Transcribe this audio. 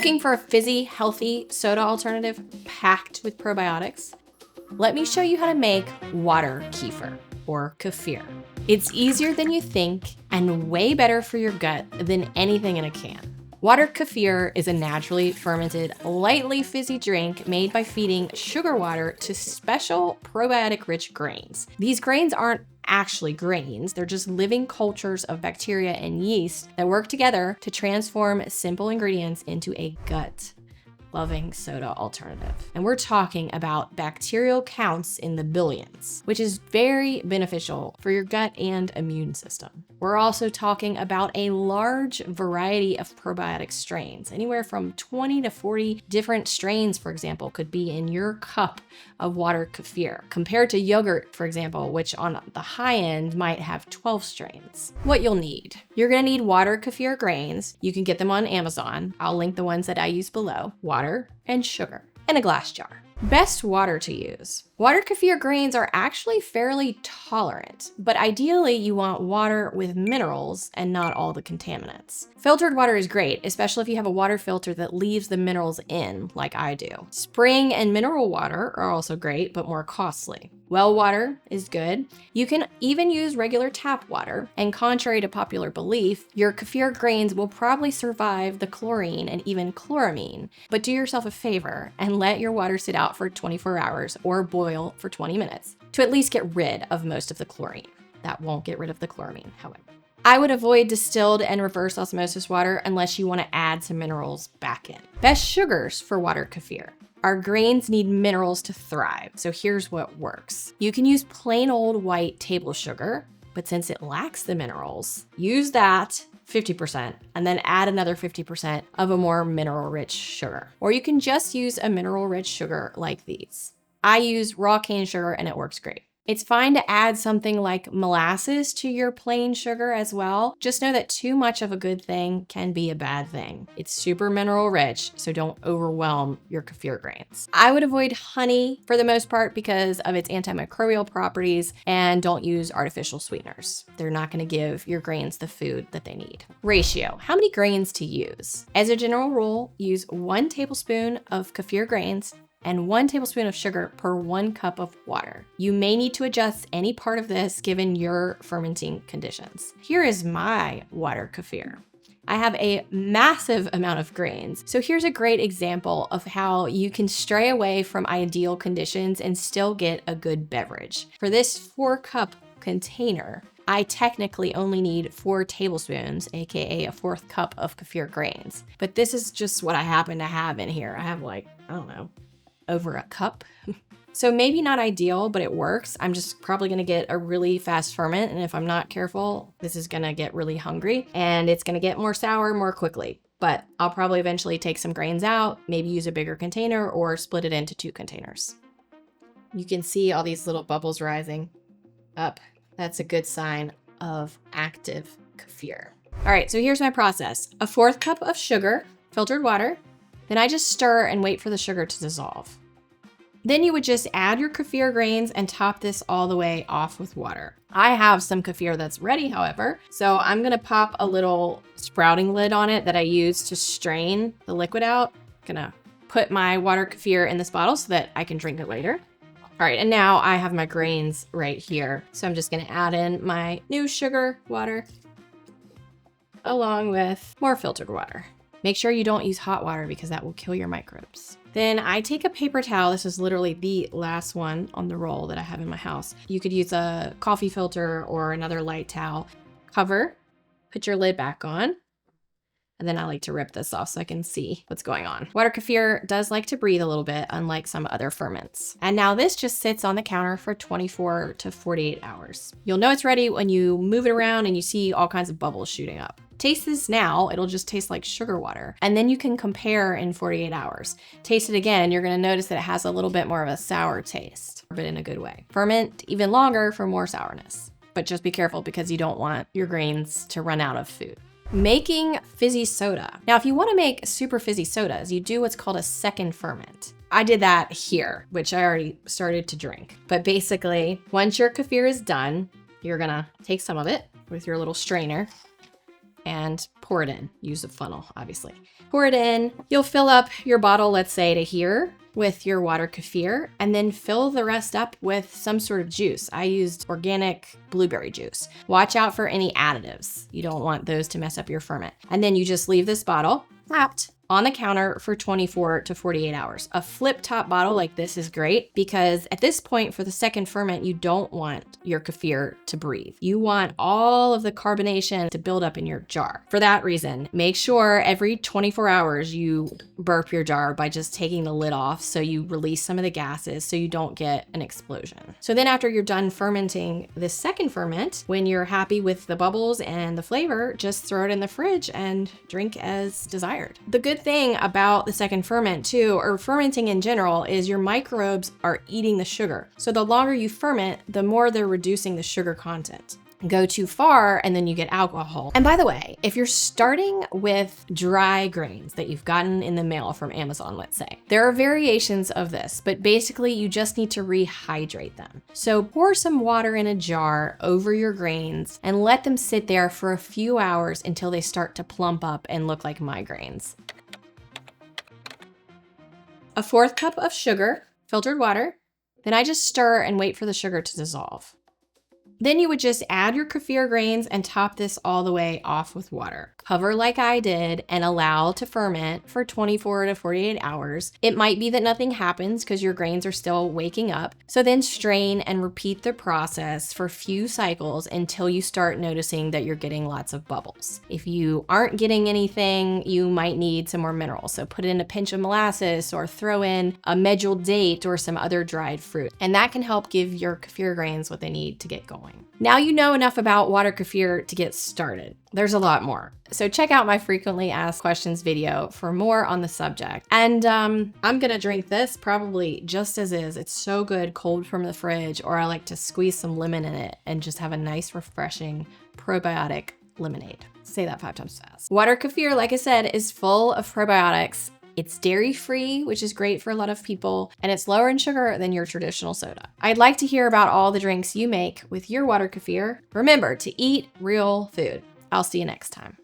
Looking for a fizzy, healthy soda alternative packed with probiotics? Let me show you how to make water kefir, or kefir. It's easier than you think and way better for your gut than anything in a can. Water kefir is a naturally fermented, lightly fizzy drink made by feeding sugar water to special probiotic-rich grains. These grains aren't actually grains, they're just living cultures of bacteria and yeast that work together to transform simple ingredients into a gut-loving soda alternative. And we're talking about bacterial counts in the billions, which is very beneficial for your gut and immune system. We're also talking about a large variety of probiotic strains. Anywhere from 20 to 40 different strains, for example, could be in your cup of water kefir, compared to yogurt, for example, which on the high end might have 12 strains. What you'll need. You're gonna need water kefir grains. You can get them on Amazon. I'll link the ones that I use below. Water and sugar, and a glass jar. Best water to use. Water kefir grains are actually fairly tolerant, but ideally you want water with minerals and not all the contaminants. Filtered water is great, especially if you have a water filter that leaves the minerals in, like I do. Spring and mineral water are also great, but more costly. Well water is good. You can even use regular tap water, and contrary to popular belief, your kefir grains will probably survive the chlorine and even chloramine. But do yourself a favor and let your water sit out for 24 hours or boil for 20 minutes to at least get rid of most of the chlorine. That won't get rid of the chloramine, however. I would avoid distilled and reverse osmosis water unless you want to add some minerals back in. Best sugars for water kefir. Our grains need minerals to thrive, so here's what works. You can use plain old white table sugar, but since it lacks the minerals, use that 50% and then add another 50% of a more mineral-rich sugar. Or you can just use a mineral-rich sugar like these. I use raw cane sugar and it works great. It's fine to add something like molasses to your plain sugar as well. Just know that too much of a good thing can be a bad thing. It's super mineral rich, so don't overwhelm your kefir grains. I would avoid honey for the most part because of its antimicrobial properties, and don't use artificial sweeteners. They're not gonna give your grains the food that they need. Ratio, how many grains to use? As a general rule, use 1 tablespoon of kefir grains and 1 tablespoon of sugar per 1 cup of water. You may need to adjust any part of this given your fermenting conditions. Here is my water kefir. I have a massive amount of grains, so here's a great example of how you can stray away from ideal conditions and still get a good beverage. For this 4-cup container, I technically only need 4 tablespoons, aka a 4th cup of kefir grains. But this is just what I happen to have in here. I have like, I don't know, over a cup. So maybe not ideal, but it works. I'm just probably gonna get a really fast ferment, and if I'm not careful, this is gonna get really hungry and it's gonna get more sour more quickly. But I'll probably eventually take some grains out, maybe use a bigger container or split it into 2 containers. You can see all these little bubbles rising up. That's a good sign of active kefir. All right, so here's my process. A 4th cup of sugar, filtered water. Then I just stir and wait for the sugar to dissolve. Then you would just add your kefir grains and top this all the way off with water. I have some kefir that's ready, however, so I'm gonna pop a little sprouting lid on it that I use to strain the liquid out. Gonna put my water kefir in this bottle so that I can drink it later. All right, and now I have my grains right here. So I'm just gonna add in my new sugar water along with more filtered water. Make sure you don't use hot water because that will kill your microbes. Then I take a paper towel. This is literally the last one on the roll that I have in my house. You could use a coffee filter or another light towel. Cover, put your lid back on, and then I like to rip this off so I can see what's going on. Water kefir does like to breathe a little bit, unlike some other ferments. And now this just sits on the counter for 24 to 48 hours. You'll know it's ready when you move it around and you see all kinds of bubbles shooting up. Taste this now, it'll just taste like sugar water. And then you can compare in 48 hours. Taste it again, you're gonna notice that it has a little bit more of a sour taste, but in a good way. Ferment even longer for more sourness. But just be careful because you don't want your grains to run out of food. Making fizzy soda. Now, if you wanna make super fizzy sodas, you do what's called a second ferment. I did that here, which I already started to drink. But basically, once your kefir is done, you're gonna take some of it with your little strainer and pour it in. Use a funnel, obviously. Pour it in. You'll fill up your bottle, let's say to here, with your water kefir, and then fill the rest up with some sort of juice. I used organic blueberry juice. Watch out for any additives. You don't want those to mess up your ferment. And then you just leave this bottle capped on the counter for 24 to 48 hours. A flip top bottle like this is great because at this point for the second ferment, you don't want your kefir to breathe. You want all of the carbonation to build up in your jar. For that reason, make sure every 24 hours you burp your jar by just taking the lid off so you release some of the gases so you don't get an explosion. So then after you're done fermenting this second ferment, when you're happy with the bubbles and the flavor, just throw it in the fridge and drink as desired. The good thing about the second ferment too, or fermenting in general, is your microbes are eating the sugar. So the longer you ferment, the more they're reducing the sugar content. Go too far and then you get alcohol. And by the way, if you're starting with dry grains that you've gotten in the mail from Amazon, let's say, there are variations of this, but basically you just need to rehydrate them. So pour some water in a jar over your grains and let them sit there for a few hours until they start to plump up and look like my grains. A 1/4 cup of sugar, filtered water. Then I just stir and wait for the sugar to dissolve. Then you would just add your kefir grains and top this all the way off with water. Cover like I did and allow to ferment for 24 to 48 hours. It might be that nothing happens because your grains are still waking up. So then strain and repeat the process for a few cycles until you start noticing that you're getting lots of bubbles. If you aren't getting anything, you might need some more minerals. So put in a pinch of molasses or throw in a medjool date or some other dried fruit. And that can help give your kefir grains what they need to get going. Now you know enough about water kefir to get started. There's a lot more. So check out my frequently asked questions video for more on the subject. And I'm gonna drink this probably just as is. It's so good cold from the fridge, or I like to squeeze some lemon in it and just have a nice refreshing probiotic lemonade. Say that 5 times fast. Water kefir, like I said, is full of probiotics. It's dairy-free, which is great for a lot of people, and it's lower in sugar than your traditional soda. I'd like to hear about all the drinks you make with your water kefir. Remember to eat real food. I'll see you next time.